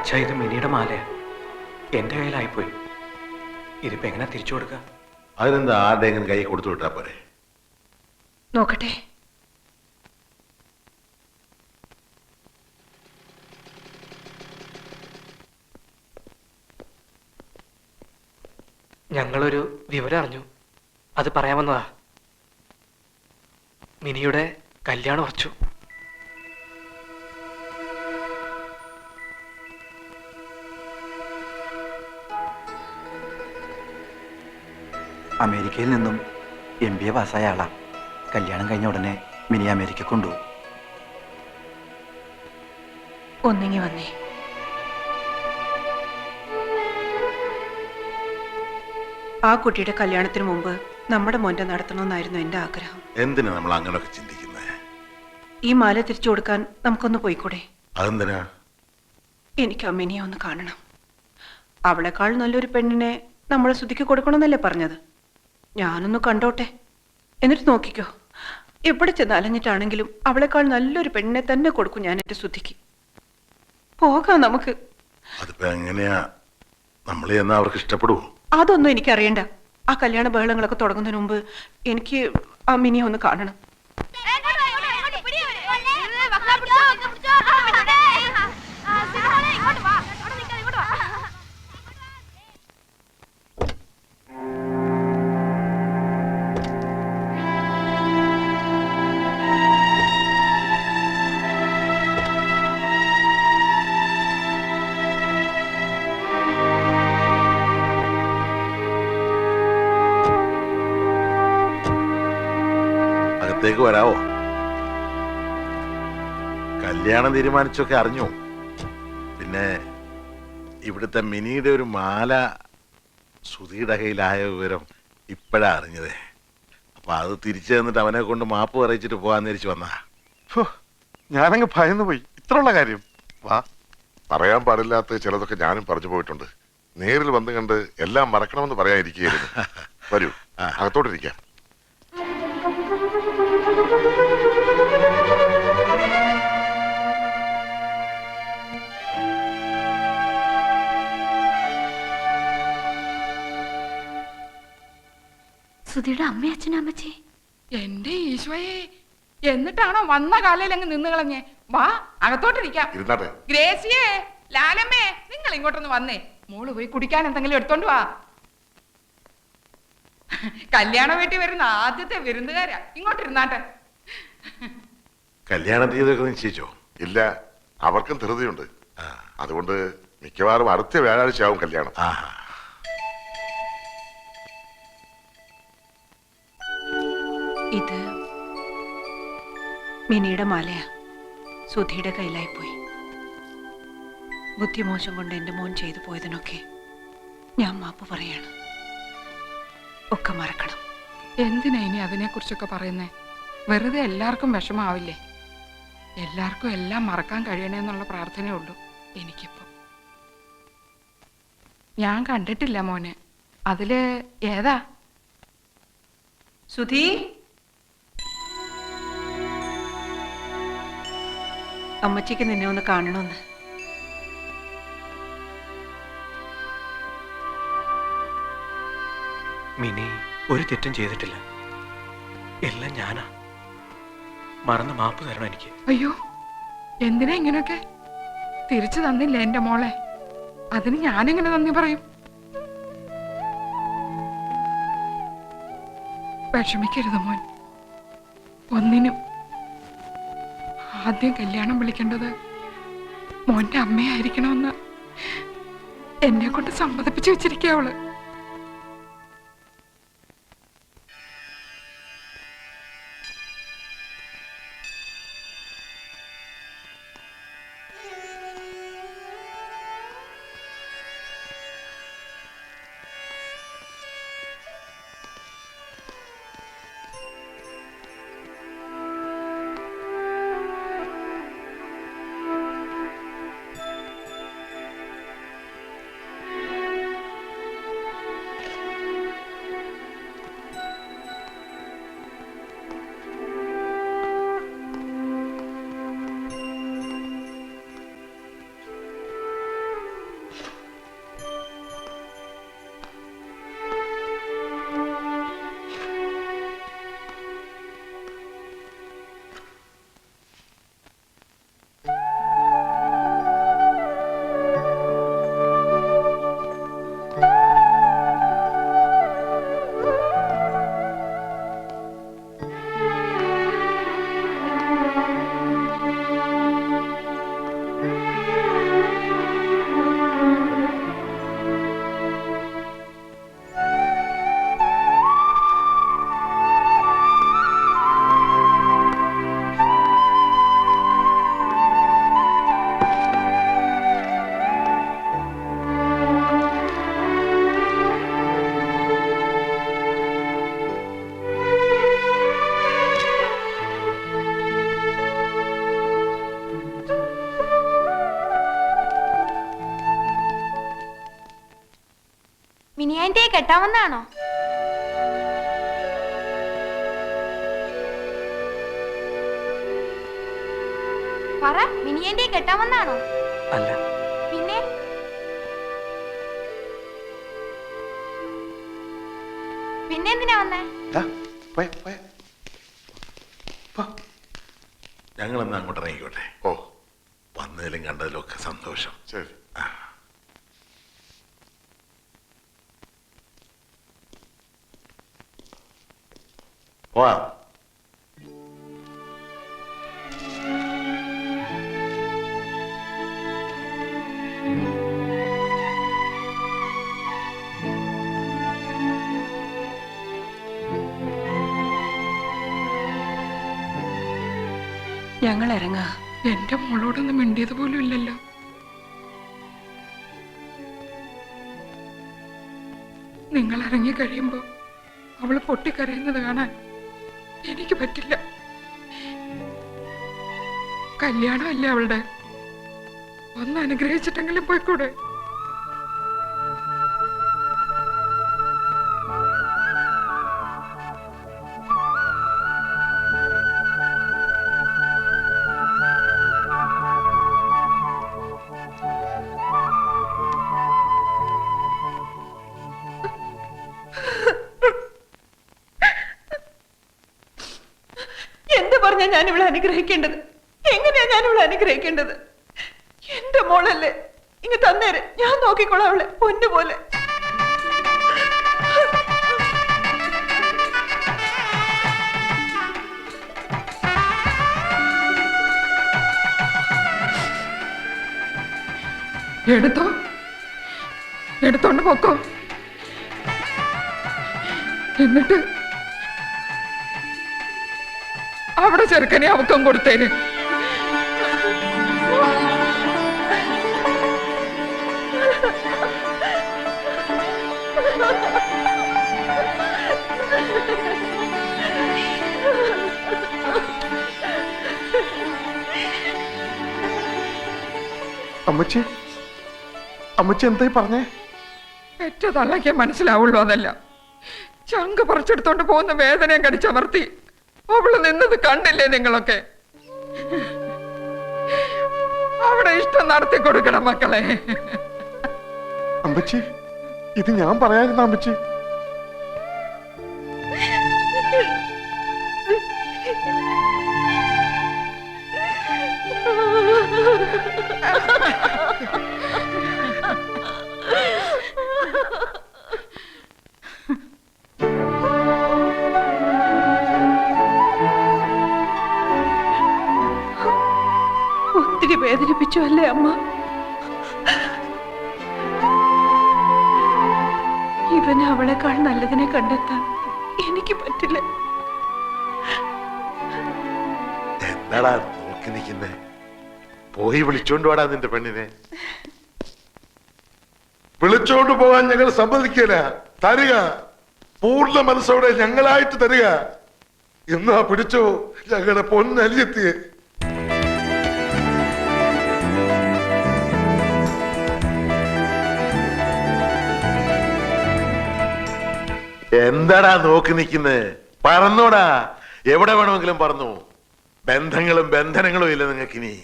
അച്ഛാ, ഇത് മിനിയുടെ മാലയാ. എൻ്റെ കയ്യിലായിപ്പോയി. ഇതിപ്പോ എങ്ങനെ തിരിച്ചു കൊടുക്കുക? അതിനെന്താ, ആരുടെയെങ്കിലും കൈ കൊടുത്തു വിട്ടാ പോരെ? നോക്കട്ടെ. ഞങ്ങളൊരു വിവരം അറിഞ്ഞു, അത് പറയാൻ വന്നതാ. മിനിയുടെ കല്യാണം ഉറച്ചു. അമേരിക്കയിൽ നിന്നും MBA പാസ്സായ ആളാ. കല്യാണം കഴിഞ്ഞ ഉടനെ മിനി അമേരിക്ക കൊണ്ടുപോകും. ഒന്നിങ്ങി വന്നേ. ആ കുട്ടിയുടെ കല്യാണത്തിന് മുമ്പ് നമ്മുടെ മോന്റെ നടത്തണമെന്നായിരുന്നു എന്റെ ആഗ്രഹം. എന്തിനാ നമ്മൾ അങ്ങനെയൊക്കെ ചിന്തിക്കുന്നത്? ഈ മാല തിരിച്ചു കൊടുക്കാൻ നമുക്കൊന്ന് പോയിക്കൂടെ? അതെന്തിനാ? എനിക്ക് അമ്മിനിയെ ഒന്ന് കാണണം. അവളെക്കാൾ നല്ലൊരു പെണ്ണിനെ നമ്മളെ ശ്രുതിക്ക് കൊടുക്കണമെന്നല്ലേ പറഞ്ഞത്? ഞാനൊന്ന് കണ്ടോട്ടെ, എന്നിട്ട് നോക്കിക്കോ. എവിടെ ചെന്ന് അലഞ്ഞിട്ടാണെങ്കിലും അവളെക്കാൾ നല്ലൊരു പെണ്ണിനെ തന്നെ കൊടുക്കും ഞാൻ എന്റെ ശ്രുതിക്ക്. പോകാം നമുക്ക്. അതിപ്പോ എങ്ങനെയാ? നമ്മൾ എന്നാ അവർക്ക് ഇഷ്ടപ്പെടുവോ? അതൊന്നും എനിക്കറിയണ്ട. ആ കല്യാണ ബഹളങ്ങളൊക്കെ തുടങ്ങുന്നതിന് മുമ്പ് എനിക്ക് അമ്മിനിയെ ഒന്ന് കാണണം. അകത്തേക്ക് വരാവോ? കല്യാണം തീരുമാനിച്ചൊക്കെ അറിഞ്ഞു. പിന്നെ ഇവിടുത്തെ മിനിയുടെ ഒരു മാല ശ്രുതിയുടെ കയ്യിലായ വിവരം ഇപ്പോഴാ അറിഞ്ഞതേ. അപ്പൊ അത് തിരിച്ചു തന്നിട്ട് അവനെ കൊണ്ട് മാപ്പ് പറയിച്ചിട്ട് പോകാൻ തിരിച്ചു വന്നാ. ഞാനങ്ങ് ഭയന്നു പോയി. ഇത്രയുള്ള കാര്യം. വാ. പറയാൻ പാടില്ലാത്ത ചിലതൊക്കെ ഞാനും പറഞ്ഞു പോയിട്ടുണ്ട്. നേരിൽ വന്ന് കണ്ട് എല്ലാം മറക്കണമെന്ന് പറയാനിരിക്കുകയായിരുന്നു. വരൂ, അകത്തോട്ടിരിക്കാം. സുധിയുടെ അമ്മ അച്ഛനും അമ്മച്ചി. എന്റെ ഈശോയെ, എന്നിട്ടാണോ വന്ന കാലയിൽ അങ്ങ് നിന്ന് കളഞ്ഞേ? വാ, അകത്തോട്ടിരിക്കാം. ഗ്രേസിയേ, ലാലമ്മേ, നിങ്ങൾ ഇങ്ങോട്ടൊന്ന് വന്നേ. മോള് പോയി കുടിക്കാൻ എന്തെങ്കിലും എടുത്തോണ്ട് വാ. കല്യാണ വീട്ടിൽ വരുന്ന ആദ്യത്തെ വിരുന്നുകാരാ. ഇങ്ങോട്ടിരുന്നാട്ടെ. കല്യാണ തീയതിയൊക്കെ നിശ്ചയിച്ചോ? ഇല്ല, അവർക്കും ധൃതിയുണ്ട്. അതുകൊണ്ട് മിക്കവാറും അടുത്ത വ്യാഴാഴ്ച ആവും കല്യാണം. ഇത് മിനിയുടെ മാലയാ. സുധിയുടെ കയ്യിലായി പോയി. ബുദ്ധിമോശം കൊണ്ട് എന്റെ മോൻ ചെയ്തു പോയതിനൊക്കെ ഞാൻ മാപ്പ് പറയാണ്. ഒക്കെ മറക്കണം. എന്തിനാ ഇനി അതിനെക്കുറിച്ചൊക്കെ പറയുന്നേ? വെറുതെ എല്ലാവർക്കും വിഷമാവില്ലേ? എല്ലാവർക്കും എല്ലാം മറക്കാൻ കഴിയണേന്നുള്ള പ്രാർത്ഥനയേ ഉള്ളൂ എനിക്കിപ്പോ. ഞാൻ കണ്ടിട്ടില്ല മോനെ. അതില് ഏതാ? സുധി, അമ്മച്ചിക്ക് നിന്നെ ഒന്ന് കാണണമെന്ന്. മിനി ഒരു തെറ്റും ചെയ്തിട്ടില്ല. എല്ലാം ഞാനാ. മറന്ന് മാപ്പ് തരണം എനിക്ക്. അയ്യോ, എന്തിനാ ഇങ്ങനെയൊക്കെ? തിരിച്ചു തന്നില്ല എന്റെ മോളെ. അതിന് ഞാനെങ്ങനെ നന്ദി പറയും? വിഷമിക്കരുത് മോൻ. ഒന്നിനും. ആദ്യം കല്യാണം വിളിക്കേണ്ടത് മോന്റെ അമ്മയായിരിക്കണമെന്ന് എന്നെ കൊണ്ട് സമ്മതിപ്പിച്ചു വെച്ചിരിക്കുക അവള്. മിനിയാൻ്റെ കെട്ടാമെന്നാണോ? പറ, മിനിയാൻ്റെ കെട്ടാമെന്നാണോ? അല്ല, പിന്നെ പിന്നെന്തിനാ വന്നേ? ഞങ്ങളെന്നാ അങ്ങോട്ട് ഇറങ്ങിക്കോട്ടെ. ഓ വന്നതിലും കണ്ടതിലും ഒക്കെ സന്തോഷം. ശരി. പോവാം. ഞങ്ങൾ ഇറങ്ങാ. എന്റെ മോളോടൊന്നും മിണ്ടിയത് പോലും ഇല്ലല്ലോ. നിങ്ങൾ ഇറങ്ങി കഴിയുമ്പോ അവള് പൊട്ടിക്കരയുന്നത് കാണാൻ എനിക്ക് പറ്റില്ല. കല്യാണമല്ലേ അവളുടെ, ഒന്ന് അനുഗ്രഹിച്ചിട്ടെങ്കിലും പോയിക്കൂടെ? എന്ത് പറഞ്ഞാ ഞാൻ ഇവിടെ അനുഗ്രഹിക്കേണ്ടത്? എങ്ങനെയാ ഞാൻ ഇവിടെ അനുഗ്രഹിക്കേണ്ടത്? എന്റെ മോളല്ലേ, ഇങ്ങ് തന്നേര്, ഞാൻ നോക്കിക്കോളാം അവളെ പൊന്നുപോലെ. എടുത്തോണ്ട് പോക്കോ. എന്നിട്ട് അവിടെ ചെറുക്കനെ അവക്കം കൊടുത്തേന്. അമ്മച്ചി, അമ്മച്ചി എന്തായി പറഞ്ഞേ? പെറ്റ തള്ളയ്ക്ക് മനസ്സിലാവുള്ളൂ അതല്ല. ചങ്ക് പറിച്ചെടുത്തോണ്ട് പോകുന്ന വേദനയും കടിച്ചമർത്തി അവള് നിന്നത് കണ്ടില്ലേ നിങ്ങളൊക്കെ? അവിടെ ഇഷ്ടം നടത്തി കൊടുക്കണം മക്കളെ. അമ്മച്ചി, ഇത് ഞാൻ പറയാതിരുന്ന അമ്മച്ചി. ഒത്തിരി വേദനിപ്പിച്ചു അല്ലേ അമ്മ? ഇവന് അവളെക്കാൾ നല്ലതിനെ കണ്ടെത്താൻ എനിക്ക് പറ്റില്ല. എന്താടാ നോക്കി നിൽക്കുന്നേ? പോയി വിളിച്ചോണ്ട് വാടാ നിന്റെ പെണ്ണിനെ. വിളിച്ചോണ്ട് പോകാൻ ഞങ്ങൾ സമ്മതിക്കില്ല. തരിക, പൂർണ്ണ മനസ്സോടെ ഞങ്ങളായിട്ട് തരിക. എന്നാ പിടിച്ചോ ഞങ്ങളുടെ പൊന്നലിയെത്തിയെ. എന്താടാ നോക്കി നിൽക്കുന്നേ? പറന്നോടാ, എവിടെ വേണമെങ്കിലും പറന്നു. ബന്ധങ്ങളും ബന്ധനങ്ങളും ഇല്ല നിങ്ങൾക്കിനി.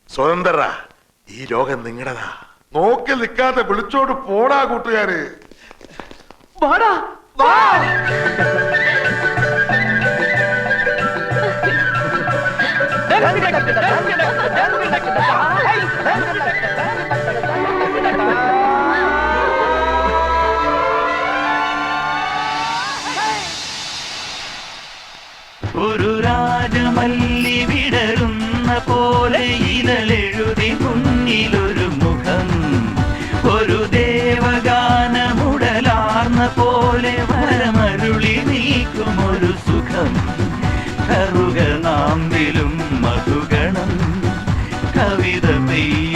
സ്വതന്ത്രരാ, ഈ ലോകം നിങ്ങളുടെതാ. നോക്കി നിൽക്കാതെ വിളിച്ചോണ്ട് പോടാ കൂട്ടുകാര്. വാടാ, വാ. ഒരു രാജമല്ലി വിടരുന്ന പോലെ ഇതളെഴുതി മുന്നിലൊരു മുഖം, ഒരു ദേവഗാനമുടലാർന്ന പോലെ വരമരുളി നീക്കുമൊരു സുഖം. കറുക നാമ്പിലും മധുഗണം കവിത പെയ്യ